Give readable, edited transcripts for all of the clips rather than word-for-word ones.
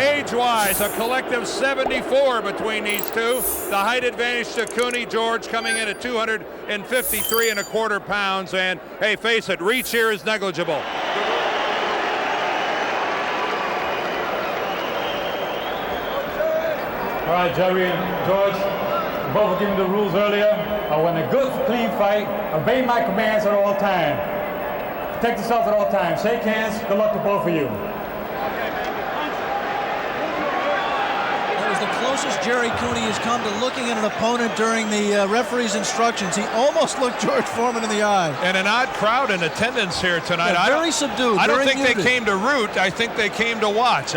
Age-wise, a collective 74 between these two. The height advantage to Cooney. George coming in at 253 1/4 pounds. And hey, face it, reach here is negligible. All right, Gerry and George, both were given the rules earlier. I want a good, clean fight. Obey my commands at all times. Protect yourself at all times. Shake hands. Good luck to both of you. That was the closest Gerry Cooney has come to looking at an opponent during the referee's instructions. He almost looked George Foreman in the eye. And an odd crowd in attendance here tonight. Yeah, very subdued. I don't very think muted. they came to root. I think they came to watch.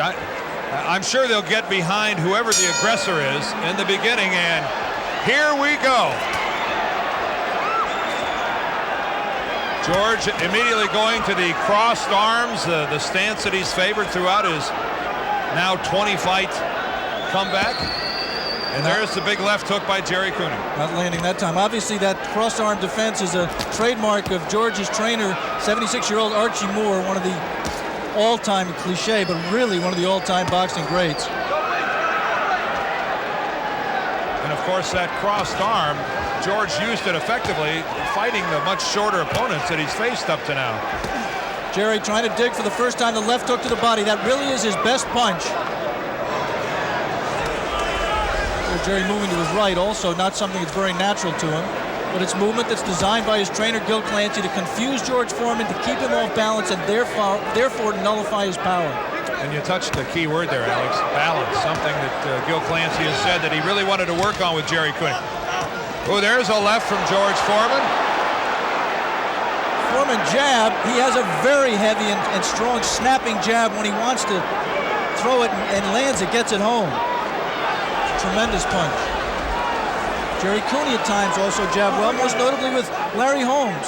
I'm sure they'll get behind whoever the aggressor is in the beginning, and here we go. George immediately going to the crossed arms, the stance that he's favored throughout his now 20-fight comeback. And there's the big left hook by Gerry Cooney. Not landing that time. Obviously, that crossed arm defense is a trademark of George's trainer, 76-year-old Archie Moore, one of the all-time cliche, but really one of the all-time boxing greats. And of course, that crossed arm, George used it effectively, fighting the much shorter opponents that he's faced up to now. Gerry trying to dig for the first time, the left hook to the body. That really is his best punch. Gerry moving to his right, also not something that's very natural to him, but it's movement that's designed by his trainer, Gil Clancy, to confuse George Foreman, to keep him off balance, and therefore nullify his power. And you touched the key word there, Alex, balance, something that Gil Clancy has said that he really wanted to work on with Gerry Cooney. Oh, there's a left from George Foreman. Foreman jab, he has a very heavy and strong snapping jab when he wants to throw it and lands it, gets it home. Tremendous punch. Gerry Cooney at times also jabbed well, most notably with Larry Holmes.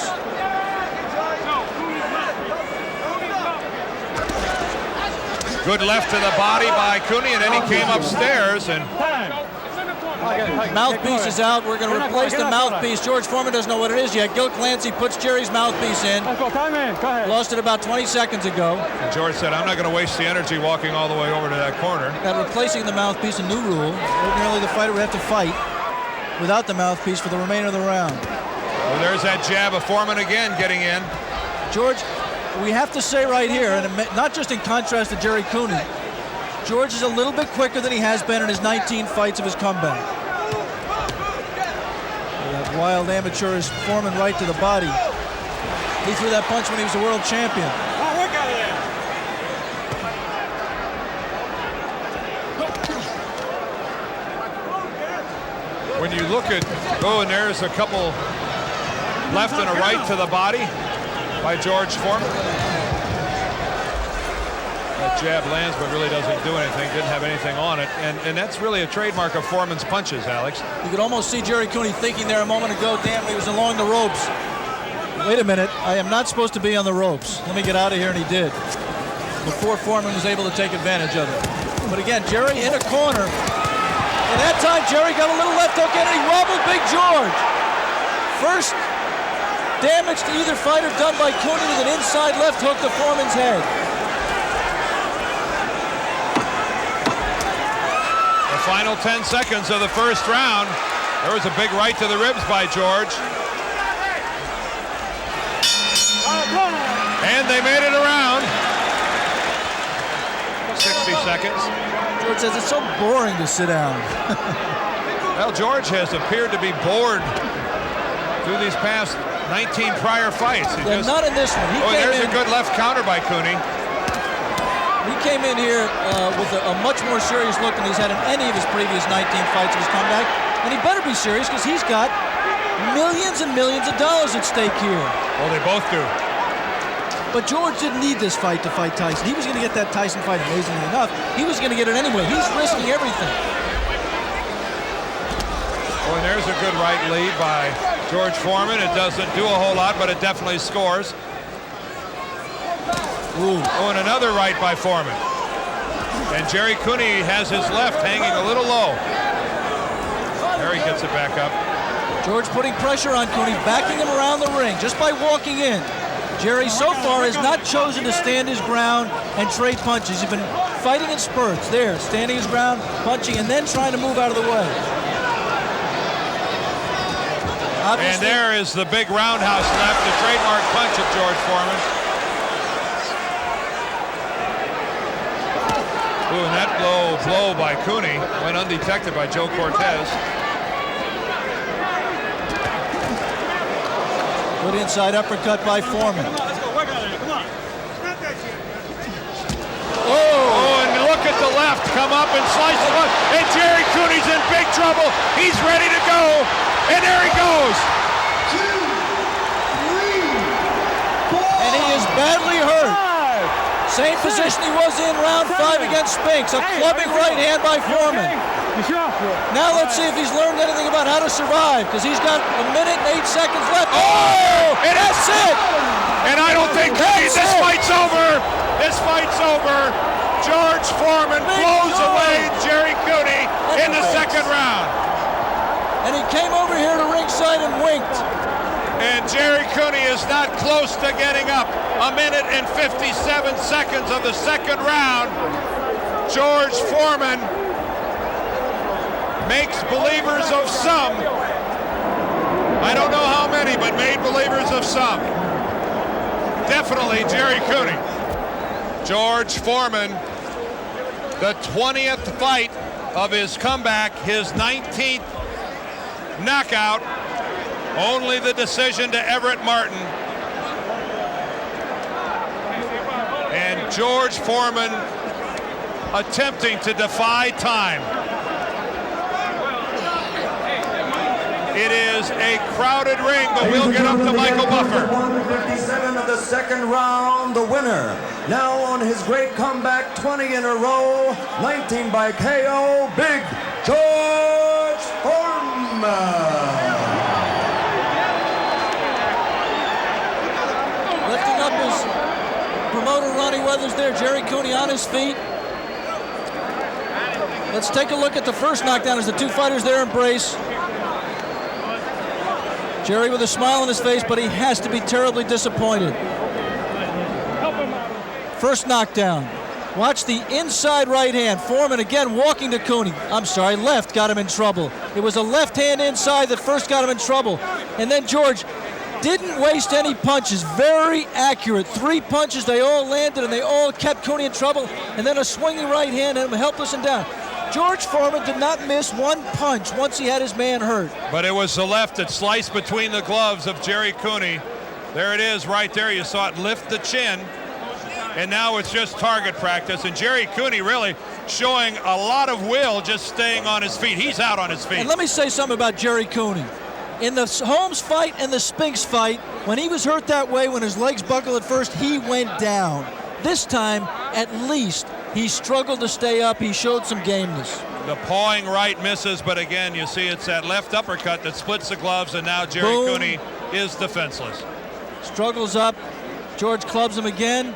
Good left to the body by Cooney, and then he came upstairs and... Mouthpiece is out. We're going to replace the mouthpiece. George Foreman doesn't know what it is yet. Gil Clancy puts Gerry's mouthpiece in. Lost it about 20 seconds ago. And George said, I'm not going to waste the energy walking all the way over to that corner. That replacing the mouthpiece, a new rule. Ordinarily, the fighter would have to fight without the mouthpiece for the remainder of the round. Well, there's that jab of Foreman again getting in. George, we have to say right here, and not just in contrast to Gerry Cooney, George is a little bit quicker than he has been in his 19 fights of his comeback. That wild amateur is Foreman right to the body. He threw that punch when he was a world champion. When you look at, oh, and there's a couple left and a right to the body by George Foreman. That jab lands, but really doesn't do anything, didn't have anything on it. And that's really a trademark of Foreman's punches, Alex. You could almost see Gerry Cooney thinking there a moment ago, damn, he was along the ropes. Wait a minute, I am not supposed to be on the ropes. Let me get out of here, and he did. Before Foreman was able to take advantage of it. But again, Gerry in a corner. And that time, Gerry got a little left hook in, and he wobbled Big George. First damage to either fighter done by Cooney with an inside left hook to Foreman's head. The final 10 seconds of the first round. There was a big right to the ribs by George. And they made it around. 60 seconds. George says it's so boring to sit down. Well, George has appeared to be bored through these past 19 prior fights. Not in this one. There's a good left counter by Cooney. He came in here with a much more serious look than he's had in any of his previous 19 fights of his comeback. And he better be serious because he's got millions and millions of dollars at stake here. Well, they both do. But George didn't need this fight to fight Tyson. He was going to get that Tyson fight, amazingly enough. He was going to get it anyway. He's risking everything. Oh, and there's a good right lead by George Foreman. It doesn't do a whole lot, but it definitely scores. Ooh. Oh, and another right by Foreman. And Gerry Cooney has his left hanging a little low. There he gets it back up. George putting pressure on Cooney, backing him around the ring just by walking in. Gerry so far has not chosen to stand his ground and trade punches. He's been fighting in spurts. There, standing his ground, punching, and then trying to move out of the way. Obviously, and there is the big roundhouse left, the trademark punch of George Foreman. Ooh, and that blow by Cooney went undetected by Joe Cortez. Good inside uppercut by Foreman. Oh, and look at the left, come up and slice the left, and Gerry Cooney's in big trouble. He's ready to go, and there he goes. 2, 3, 4. And he is badly hurt. Same position he was in round 5 against Spinks. A clubbing right hand by Foreman. Now let's see if he's learned anything about how to survive, because he's got 1 minute and 8 seconds left. Oh, and that's it. And I don't think this fight's over. This fight's over. George Foreman blows away Gerry Cooney in the second round. And he came over here to ringside and winked. And Gerry Cooney is not close to getting up. 1 minute and 57 seconds of the second round. George Foreman makes believers of some. I don't know how many, but made believers of some. Definitely Gerry Cooney. George Foreman, the 20th fight of his comeback, his 19th knockout. Only the decision to Everett Martin. And George Foreman attempting to defy time. It is a crowded ring, but we'll get up to Michael Buffer. 157 of the second round, the winner. Now on his great comeback, 20 in a row, 19 by KO, Big George Foreman. Lifting up his promoter, Ronnie Weathers there. Gerry Cooney on his feet. Let's take a look at the first knockdown as the two fighters there embrace. Gerry with a smile on his face, but he has to be terribly disappointed. First knockdown. Watch the inside right hand. Foreman again walking to Cooney. I'm sorry, left got him in trouble. It was a left hand inside that first got him in trouble. And then George didn't waste any punches. Very accurate. 3 punches, they all landed and they all kept Cooney in trouble. And then a swinging right hand and him helpless and down. George Foreman did not miss one punch once he had his man hurt. But it was the left that sliced between the gloves of Gerry Cooney. There it is right there. You saw it lift the chin. And now it's just target practice. And Gerry Cooney really showing a lot of will just staying on his feet. He's out on his feet. And let me say something about Gerry Cooney. In the Holmes fight and the Spinks fight, when he was hurt that way, when his legs buckled at first, he went down. This time, at least, he struggled to stay up. He showed some gameness. The pawing right misses, but again, you see it's that left uppercut that splits the gloves, and now Gerry Cooney is defenseless. Struggles up. George clubs him again.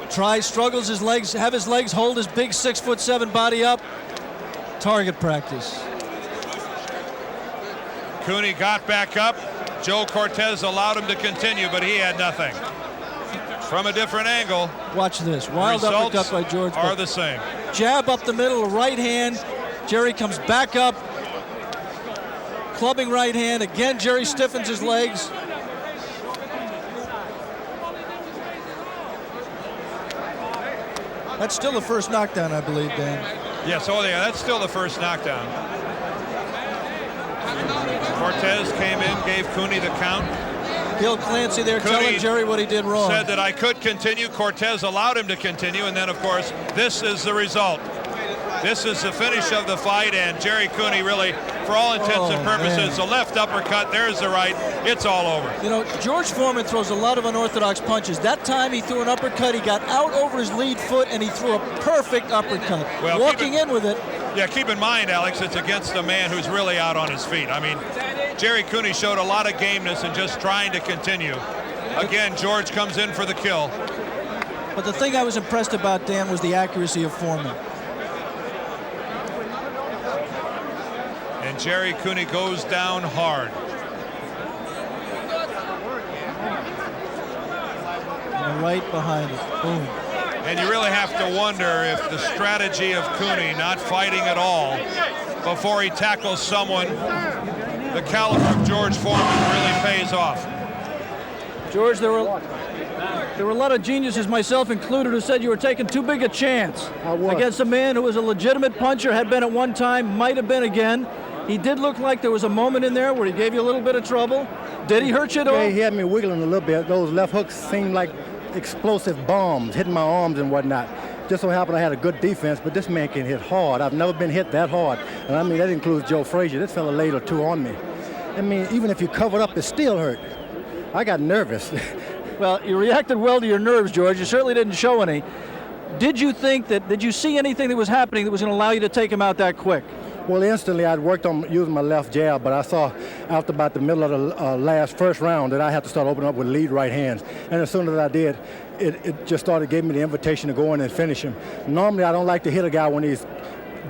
Tries, struggles his legs, have his legs hold his big 6'7" body up. Target practice. Cooney got back up. Joe Cortez allowed him to continue, but he had nothing. From a different angle. Watch this. Wild uppercut by George. Are the same. Jab up the middle, right hand. Gerry comes back up. Clubbing right hand. Again, Gerry stiffens his legs. That's still the first knockdown, I believe, Dan. Yes, oh yeah, that's still the first knockdown. Cortez came in, gave Cooney the count. Gil Clancy there Cooney telling Gerry what he did wrong. Said that I could continue. Cortez allowed him to continue, and then, of course, this is the result. This is the finish of the fight, and Gerry Cooney really, for all intents and purposes, the left uppercut, there's the right, it's all over. You know, George Foreman throws a lot of unorthodox punches. That time he threw an uppercut, he got out over his lead foot, and he threw a perfect uppercut. Well, walking in with it. Yeah, keep in mind, Alex, it's against a man who's really out on his feet. I mean, Gerry Cooney showed a lot of gameness and just trying to continue. Again, George comes in for the kill. But the thing I was impressed about, Dan, was the accuracy of Foreman. And Gerry Cooney goes down hard. right behind it. Boom. And you really have to wonder if the strategy of Cooney not fighting at all before he tackles someone the caliber of George Foreman really pays off. George, there were a lot of geniuses, myself included, who said you were taking too big a chance against a man who was a legitimate puncher, had been at one time, might have been again. He did look like there was a moment in there where he gave you a little bit of trouble. Did he hurt you at all? Yeah, he had me wiggling a little bit. Those left hooks seemed like explosive bombs hitting my arms and whatnot. Just so happened I had a good defense, but this man can hit hard. I've never been hit that hard. And I mean, that includes Joe Frazier. This fella laid a 2 on me. I mean, even if you cover it up, it still hurt. I got nervous. Well, you reacted well to your nerves, George. You certainly didn't show any. Did you see anything that was happening that was going to allow you to take him out that quick? Well, instantly I'd worked on using my left jab, but I saw after about the middle of the first round that I had to start opening up with lead right hands. And as soon as I did, it just gave me the invitation to go in and finish him. Normally I don't like to hit a guy when he's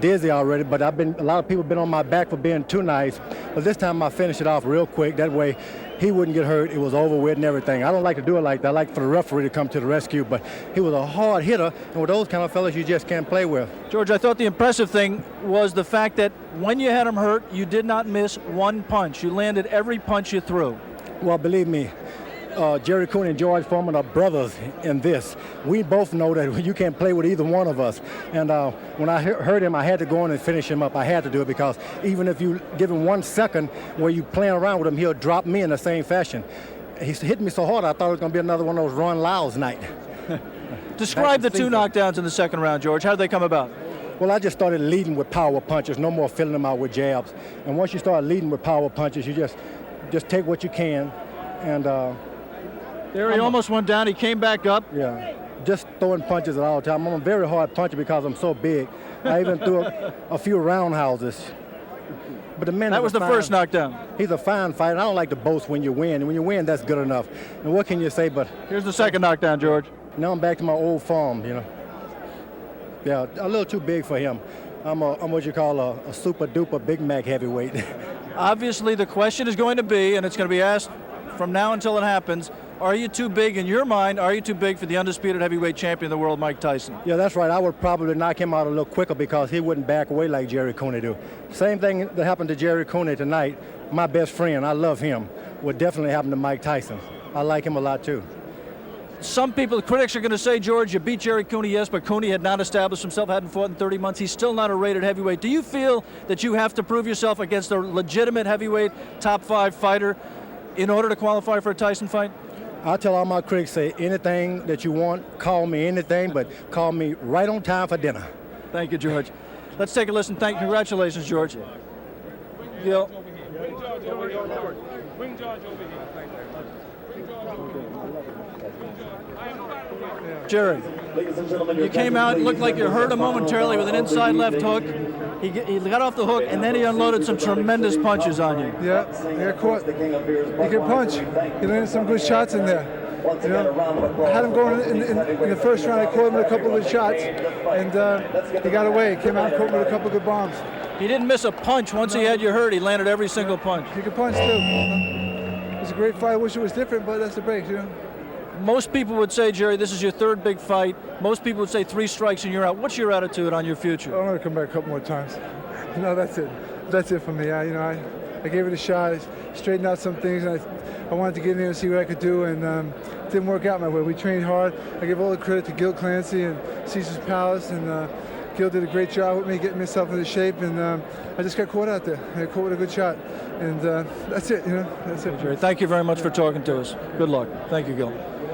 dizzy already, but a lot of people have been on my back for being too nice. But this time I finished it off real quick. That way he wouldn't get hurt. It was over with and everything. I don't like to do it like that. I like for the referee to come to the rescue, but he was a hard hitter, and with those kind of fellas you just can't play with. George, I thought the impressive thing was the fact that when you had him hurt, you did not miss one punch. You landed every punch you threw. Well, believe me, Gerry Cooney and George Foreman are brothers in this. We both know that you can't play with either one of us. And when I heard him, I had to go in and finish him up. I had to do it because even if you give him 1 second where you playing around with him, he'll drop me in the same fashion. He's hit me so hard, I thought it was going to be another one of those Ron Lyles night. Describe the 2 knockdowns in the second round, George. How did they come about? Well, I just started leading with power punches, no more filling them out with jabs. And once you start leading with power punches, you just take what you can. And there he almost went down. He came back up. Yeah, just throwing punches at all time. I'm a very hard puncher because I'm so big. I even threw a few roundhouses. But the man that was the first knockdown. He's a fine fighter. I don't like to boast when you win. And when you win, that's good enough. And what can you say? But here's the second knockdown, George. Now I'm back to my old form, you know. Yeah, a little too big for him. I'm what you call a super duper Big Mac heavyweight. Obviously, the question is going to be, and it's going to be asked from now until it happens, are you too big in your mind? Are you too big for the undisputed heavyweight champion of the world, Mike Tyson? Yeah, that's right. I would probably knock him out a little quicker because he wouldn't back away like Gerry Cooney do. Same thing that happened to Gerry Cooney tonight. My best friend, I love him, would definitely happen to Mike Tyson. I like him a lot too. Some people, the critics are going to say, George, you beat Gerry Cooney, yes, but Cooney had not established himself, hadn't fought in 30 months. He's still not a rated heavyweight. Do you feel that you have to prove yourself against a legitimate heavyweight top 5 fighter in order to qualify for a Tyson fight? I tell all my critics, say anything that you want, call me anything, but call me right on time for dinner. Thank you, George. Let's take a listen. Congratulations, George. Gil. Gerry, you came out, looked like you hurt him momentarily with an inside left hook. He got off the hook, and then he unloaded some tremendous punches on you. Yeah, he got caught. He can punch. He landed some good shots in there. You know, I had him going in the first round. I caught him with a couple of good shots, and he got away. He came out and caught him with a couple of good bombs. He didn't miss a punch. Once he had you hurt, he landed every single punch. He could punch, too. It was a great fight. I wish it was different, but that's the breaks, you know. Most people would say, Gerry, this is your 3rd big fight. Most people would say 3 strikes and you're out. What's your attitude on your future? I'm going to come back a couple more times. No, that's it. That's it for me. I gave it a shot. I straightened out some things, and I wanted to get in there and see what I could do, and it didn't work out my way. We trained hard. I give all the credit to Gil Clancy and Caesar's Palace, and Gil did a great job with me getting myself into shape, and I just got caught out there. I got caught with a good shot, and that's it. You know, that's it. Gerry, thank you very much for talking to us. Good luck. Thank you, Gil.